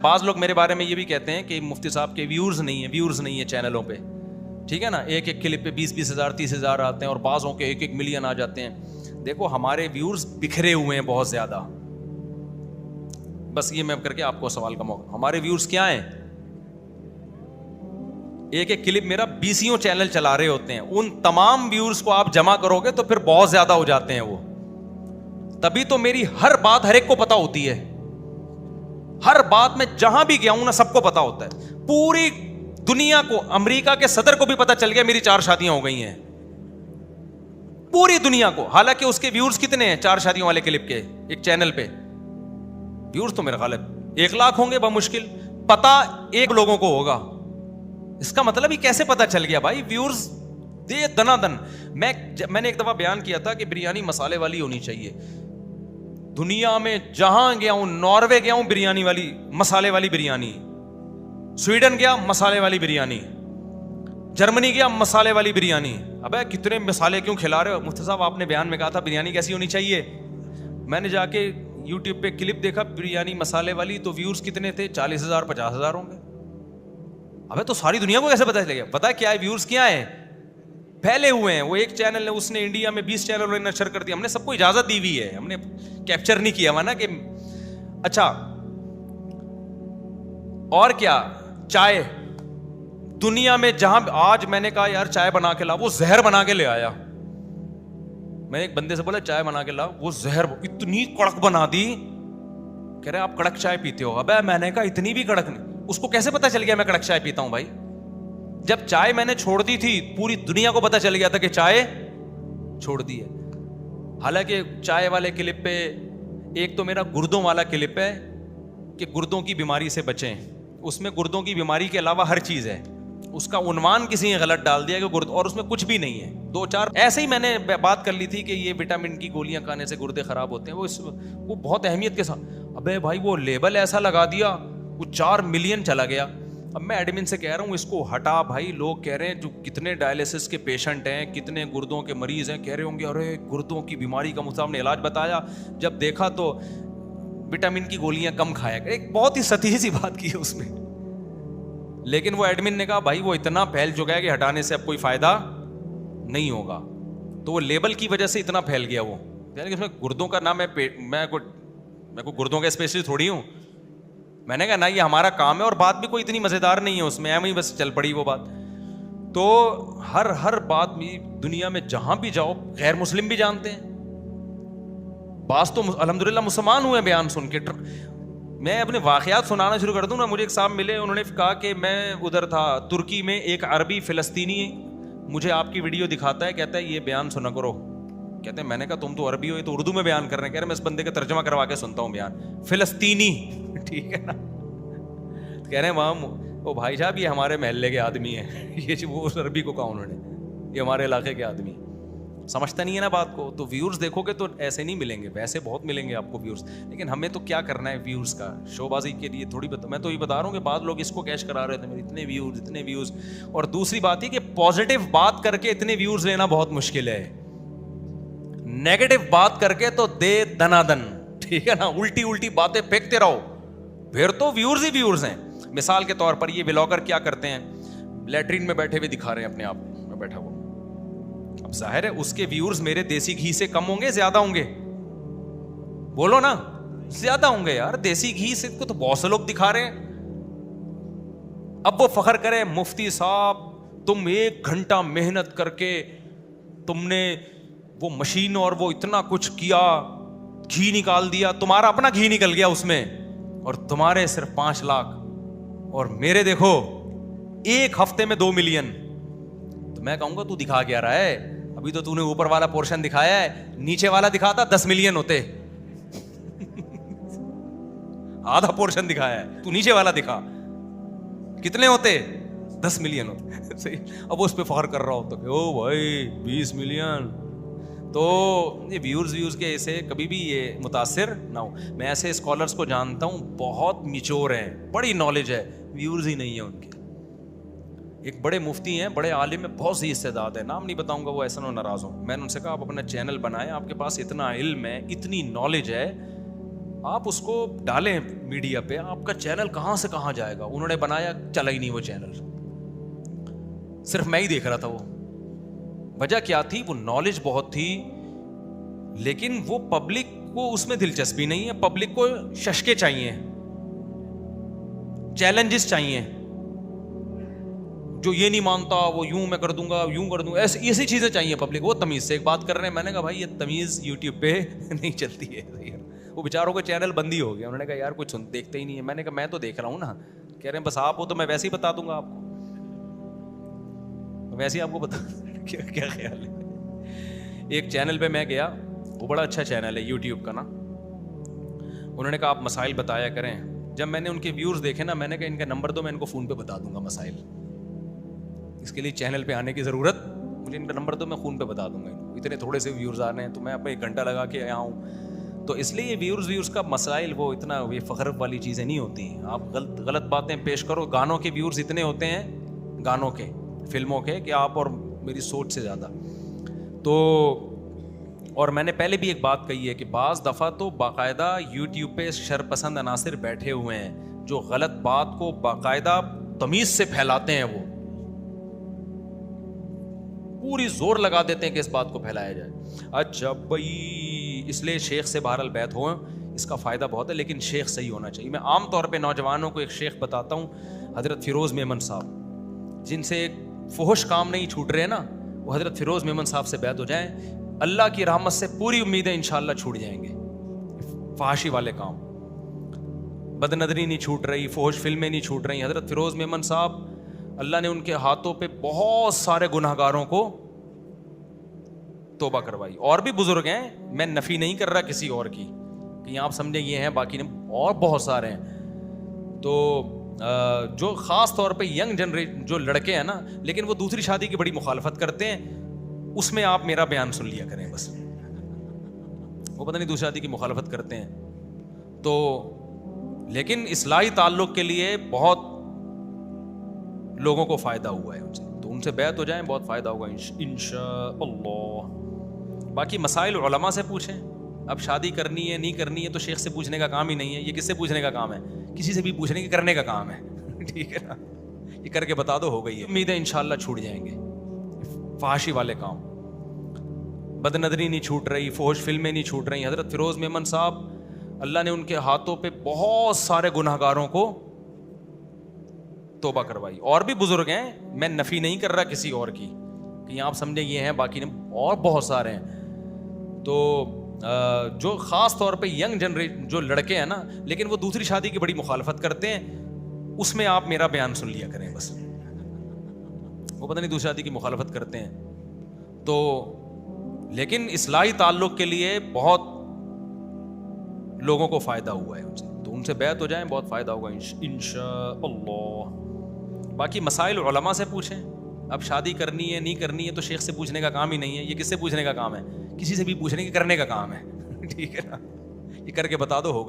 بعض لوگ میرے بارے میں یہ بھی کہتے ہیں کہ مفتی صاحب کے ویورز نہیں ہیں چینلوں پہ, ٹھیک ہے نا, ایک ایک کلپ پہ 20,000 30,000 آتے ہیں اور بعضوں کے 1 ملین آ جاتے ہیں. دیکھو ہمارے ویورز بکھرے ہوئے ہیں بہت زیادہ, بس یہ میں کر کے آپ کو سوال کا موقع. ہمارے ویورز کیا ہیں, ایک ایک کلپ میرا 20 چینل چلا رہے ہوتے ہیں, ان تمام ویورز کو آپ جمع کرو گے تو پھر بہت زیادہ ہو جاتے ہیں وہ. تبھی تو میری ہر بات ہر ایک کو پتا ہوتی ہے, ہر بات میں جہاں بھی گیا ہوں نا سب کو پتا ہوتا ہے, پوری دنیا کو, امریکہ کے صدر کو بھی پتا چل گیا میری 4 شادیاں ہو گئی ہیں, پوری دنیا کو. حالانکہ اس کے ویورز کتنے ہیں 4 شادیوں والے کلپ کے ایک چینل پہ, ویورز تو میرا خیال ہے 1 لاکھ ہوں گے بمشکل, پتا 1 لوگوں کو ہوگا. اس کا مطلب یہ کیسے پتا چل گیا بھائی, ویورز دے دنا دن. میں نے ایک دفعہ بیان کیا تھا کہ بریانی مسالے والی ہونی چاہیے. دنیا میں جہاں گیا ہوں, ناروے گیا ہوں بریانی والی مسالے والی بریانی, سویڈن گیا مسالے والی بریانی, جرمنی گیا مسالے والی بریانی. ابے کتنے مسالے کیوں کھلا رہے ہو مفتی صاحب, آپ نے بیان میں کہا تھا بریانی کیسی ہونی چاہیے. میں نے جا کے یوٹیوب پہ کلپ دیکھا بریانی مسالے والی, تو ویورز کتنے تھے 40,000 50,000 ہوں گے. ابے تو ساری دنیا کو کیسے پتا چلے گا, پتا کیا ہے ویورز کیا ہیں, پھیلے ہوئے ہیں. وہ ایک چینل نے, اس نے انڈیا میں 20 چینل نے نشر کر دیا, ہم نے سب کو اجازت دی ہوئی ہے, ہم نے کیپچر نہیں کیا ہوا نا کہ اچھا. اور کیا, چائے دنیا میں جہاں, آج میں نے کہا یار چائے بنا کے لا, وہ زہر بنا کے لے آیا. میں ایک بندے سے بولا چائے بنا کے لا, وہ زہر اتنی کڑک بنا دی, کہہ رہے آپ کڑک چائے پیتے ہو. ابے میں نے کہا اتنی بھی کڑک نہیں. اس کو کیسے پتا چل گیا میں کڑک چائے پیتا ہوں بھائی, جب چائے میں نے چھوڑ دی تھی پوری دنیا کو پتا چل گیا تھا کہ چائے چھوڑ دی ہے. حالانکہ چائے والے کلپ پہ ایک تو میرا گردوں والا کلپ ہے کہ گردوں کی بیماری سے بچیں, اس میں گردوں کی بیماری کے علاوہ ہر چیز ہے. اس کا عنوان کسی نے غلط ڈال دیا کہ گرد, اور اس میں کچھ بھی نہیں ہے. 2-4 ایسے ہی میں نے بات کر لی تھی کہ یہ وٹامن کی گولیاں کھانے سے گردے خراب ہوتے ہیں, وہ بہت اہمیت کے ساتھ. ابے بھائی وہ لیبل ایسا لگا دیا, وہ 4 ملین چلا گیا. اب میں ایڈمن سے کہہ رہا ہوں اس کو ہٹا بھائی, لوگ کہہ رہے ہیں جو کتنے ڈائلسس کے پیشنٹ ہیں, کتنے گردوں کے مریض ہیں, کہہ رہے ہوں گے ارے گردوں کی بیماری کا مجھ نے علاج بتایا, جب دیکھا تو وٹامن کی گولیاں کم کھایا. ایک بہت ہی سطحی سی بات کی ہے اس میں, لیکن وہ ایڈمن نے کہا بھائی وہ اتنا پھیل چکا ہے کہ ہٹانے سے اب کوئی فائدہ نہیں ہوگا. تو وہ لیبل کی وجہ سے اتنا پھیل گیا وہ, یعنی کہ اس میں گردوں کا نام ہے, میں کوئی گردوں کا اسپیشلسٹ تھوڑی ہوں. میں نے کہا نا یہ ہمارا کام ہے, اور بات بھی کوئی اتنی مزیدار نہیں ہے اس میں, ایم ہی بس چل پڑی وہ بات. تو ہر بات میں دنیا میں جہاں بھی جاؤ غیر مسلم بھی جانتے ہیں, بعض تو الحمدللہ مسلمان ہوئے بیان سن کے. میں اپنے واقعات سنانا شروع کر دوں نا, مجھے ایک صاحب ملے, انہوں نے کہا کہ میں ادھر تھا ترکی میں, ایک عربی فلسطینی مجھے آپ کی ویڈیو دکھاتا ہے, کہتا ہے یہ بیان سنا کرو. کہتے ہیں میں نے کہا تم تو عربی ہو, یہ تو اردو میں بیان کر رہے ہیں. کہہ رہے میں اس بندے کا ترجمہ کروا کے سنتا ہوں بیان, فلسطینی, ٹھیک ہے نا. کہہ رہے ہیں وہاں وہ بھائی صاحب یہ ہمارے محلے کے آدمی ہیں, یہ وہ اس عربی کو کہا انہوں نے, یہ ہمارے علاقے کے آدمی. سمجھتا نہیں ہے نا بات کو. تو ویورز دیکھو گے تو ایسے نہیں ملیں گے, ویسے بہت ملیں گے آپ کو ویورز, لیکن ہمیں تو کیا کرنا ہے ویورز کا شو بازی کے لیے تھوڑی میں تو یہ بتا رہا ہوں کہ بعض لوگ اس کو کیش کرا رہے تھے میرے اتنے ویورز. اور دوسری بات یہ کہ پازیٹیو بات کر کے اتنے ویورز لینا بہت مشکل ہے, نیگیٹو بات کر کے تو دے دنا دن, ٹھیک ہے نا, الٹی باتیں پھینکتے رہو, پھر تو ویورز ہی ویورز ہیں. مثال کے طور پر یہ بلاگر کیا کرتے ہیں, لیٹرین میں بیٹھے ہوئے دکھا رہے ہیں اپنے آپ کو, میں بیٹھا ہوا. اب ظاہر ہے اس کے ویورز میرے دیسی گھی سے کم ہوں گے زیادہ ہوں گے, بولو نا, زیادہ ہوں گے یار. دیسی گھی سے کو تو بہت سے لوگ دکھا رہے ہیں. اب وہ فخر کرے مفتی صاحب تم 1 گھنٹہ محنت کر کے تم نے وہ مشین اور وہ اتنا کچھ کیا, گھی نکال دیا, تمہارا اپنا گھی نکل گیا اس میں, اور تمہارے صرف 5 لاکھ, اور میرے دیکھو 1 ہفتے میں 2 ملین. تو میں کہوں گا تو دکھا کیا رہا ہے, ابھی تو تو نے اوپر والا پورشن دکھایا ہے, نیچے والا دکھاتا 10 ملین ہوتے. آدھا پورشن دکھایا ہے, تو نیچے والا دکھا کتنے ہوتے, 10 ملین ہوتے. صحیح. اب اس پہ فخر کر رہا ہوتا کہ او بھائی 20 ملین. تو یہ ویورز کے ایسے کبھی بھی یہ متاثر نہ ہو. میں ایسے اسکالرس کو جانتا ہوں بہت میچور ہیں, بڑی نالج ہے, ویورز ہی نہیں ہیں ان کے. ایک بڑے مفتی ہیں, بڑے عالم ہیں, بہت سی استعداد ہے, نام نہیں بتاؤں گا وہ ایسا نہ ناراض ہوں. میں نے ان سے کہا آپ اپنا چینل بنائیں, آپ کے پاس اتنا علم ہے, اتنی نالج ہے, آپ اس کو ڈالیں میڈیا پہ, آپ کا چینل کہاں سے کہاں جائے گا. انہوں نے بنایا, چلا ہی نہیں وہ چینل, صرف میں ہی دیکھ رہا تھا. وہ وجہ کیا تھی؟ وہ نالج بہت تھی, لیکن وہ پبلک کو اس میں دلچسپی نہیں ہے. پبلک کو ششکے چاہیے, چیلنجز چاہیے. جو یہ نہیں مانتا وہ یوں میں کر دوں گا, یوں کر دوں گا, ایسی چیزیں چاہیے پبلک. وہ تمیز سے ایک بات کر رہے ہیں, میں نے کہا بھائی یہ تمیز یوٹیوب پہ نہیں چلتی ہے. وہ بیچاروں کا چینل بند ہی ہو گیا. انہوں نے کہا یار کچھ دیکھتے ہی نہیں ہے. میں نے کہا میں تو دیکھ رہا ہوں نا. کہہ رہے ہیں بس آپ ہو تو میں ویسے ہی بتا دوں گا آپ کو, ویسے ہی آپ کو بتا. کیا خیال ہے؟ ایک چینل پہ میں گیا, وہ بڑا اچھا چینل ہے یوٹیوب کا نا. انہوں نے کہا آپ مسائل بتایا کریں. جب میں نے ان کے ویورز دیکھے نا, میں نے کہا ان کا نمبر دو, میں ان کو فون پہ بتا دوں گا مسائل. اس کے لیے چینل پہ آنے کی ضرورت, مجھے ان کا نمبر دو, میں فون پہ بتا دوں گا. اتنے تھوڑے سے ویورز آ رہے ہیں تو میں اپنا 1 گھنٹہ لگا کے آیا ہوں. تو اس لیے یہ ویورز کا مسائل وہ اتنا یہ فخر والی چیزیں نہیں ہوتی. آپ غلط باتیں پیش کرو. گانوں کے ویورز اتنے ہوتے ہیں, گانوں کے, فلموں کے, کہ آپ اور میری سوچ سے زیادہ. تو اور میں نے پہلے بھی ایک بات کہی ہے کہ بعض دفعہ تو باقاعدہ یوٹیوب پہ شرپسند عناصر بیٹھے ہوئے ہیں جو غلط بات کو باقاعدہ تمیز سے پھیلاتے ہیں. وہ پوری زور لگا دیتے ہیں کہ اس بات کو پھیلایا جائے. اچھا بھائی, اس لیے شیخ سے بہرحال بیعت ہو, اس کا فائدہ بہت ہے, لیکن شیخ صحیح ہونا چاہیے. میں عام طور پہ نوجوانوں کو ایک شیخ بتاتا ہوں, حضرت فیروز میمن صاحب, جن سے ایک فحش کام نہیں چھوٹ رہے نا, وہ حضرت فیروز میمن صاحب سے بیعت ہو جائیں. اللہ کی رحمت سے پوری امیدیں انشاءاللہ چھوٹ جائیں گے. فحاشی والے کام, بد نظری نہیں چھوٹ رہی, فحش فلمیں نہیں چھوٹ رہی. حضرت فیروز میمن صاحب, اللہ نے ان کے ہاتھوں پہ بہت سارے گناہگاروں کو توبہ کروائی. اور بھی بزرگ ہیں, میں نفی نہیں کر رہا کسی اور کی, کہ آپ سمجھیں یہ ہیں باقی نہیں, اور بہت سارے ہیں. تو جو خاص طور پہ ینگ جنریشن جو لڑکے ہیں نا, لیکن وہ دوسری شادی کی بڑی مخالفت کرتے ہیں, اس میں آپ میرا بیان سن لیا کریں بس. وہ پتہ نہیں دوسری شادی کی مخالفت کرتے ہیں تو, لیکن اصلاحی تعلق کے لیے بہت لوگوں کو فائدہ ہوا ہے ان سے, تو ان سے بیعت ہو جائیں, بہت فائدہ ہوگا انشاءاللہ. باقی مسائل علماء سے پوچھیں. اب شادی کرنی ہے نہیں کرنی ہے تو شیخ سے پوچھنے کا کام ہی نہیں ہے. یہ کس سے پوچھنے کا کام ہے؟ کسی سے بھی پوچھنے کے کرنے کا کام ہے. ٹھیک ہے نا, یہ کر کے بتا دو, ہو گئی ہے. امیدیں انشاءاللہ چھوٹ جائیں گے. فحاشی والے کام, بد نظری نہیں چھوٹ رہی, فحش فلمیں نہیں چھوٹ رہی. حضرت فیروز میمن صاحب, اللہ نے ان کے ہاتھوں پہ بہت سارے گناہگاروں کو توبہ کروائی. اور بھی بزرگ ہیں, میں نفی نہیں کر رہا کسی اور کی, کہ آپ سمجھیں یہ ہیں باقی نہیں, اور بہت سارے ہیں. تو جو خاص طور پہ ینگ جنریشن جو لڑکے ہیں نا, لیکن وہ دوسری شادی کی بڑی مخالفت کرتے ہیں, اس میں آپ میرا بیان سن لیا کریں بس. وہ پتہ نہیں دوسری شادی کی مخالفت کرتے ہیں تو, لیکن اصلاحی تعلق کے لیے بہت لوگوں کو فائدہ ہوا ہے ان سے, تو ان سے بیعت ہو جائیں, بہت فائدہ ہوگا انشاءاللہ. باقی مسائل علماء سے پوچھیں. اب شادی کرنی ہے نہیں کرنی ہے تو شیخ سے پوچھنے کا کام ہی نہیں ہے. یہ کس سے پوچھنے کا کام ہے؟ کسی سے بھی پوچھنے کے کرنے کا کام ہے. ٹھیک ہے نا, یہ کر کے بتا دو, ہو گئی.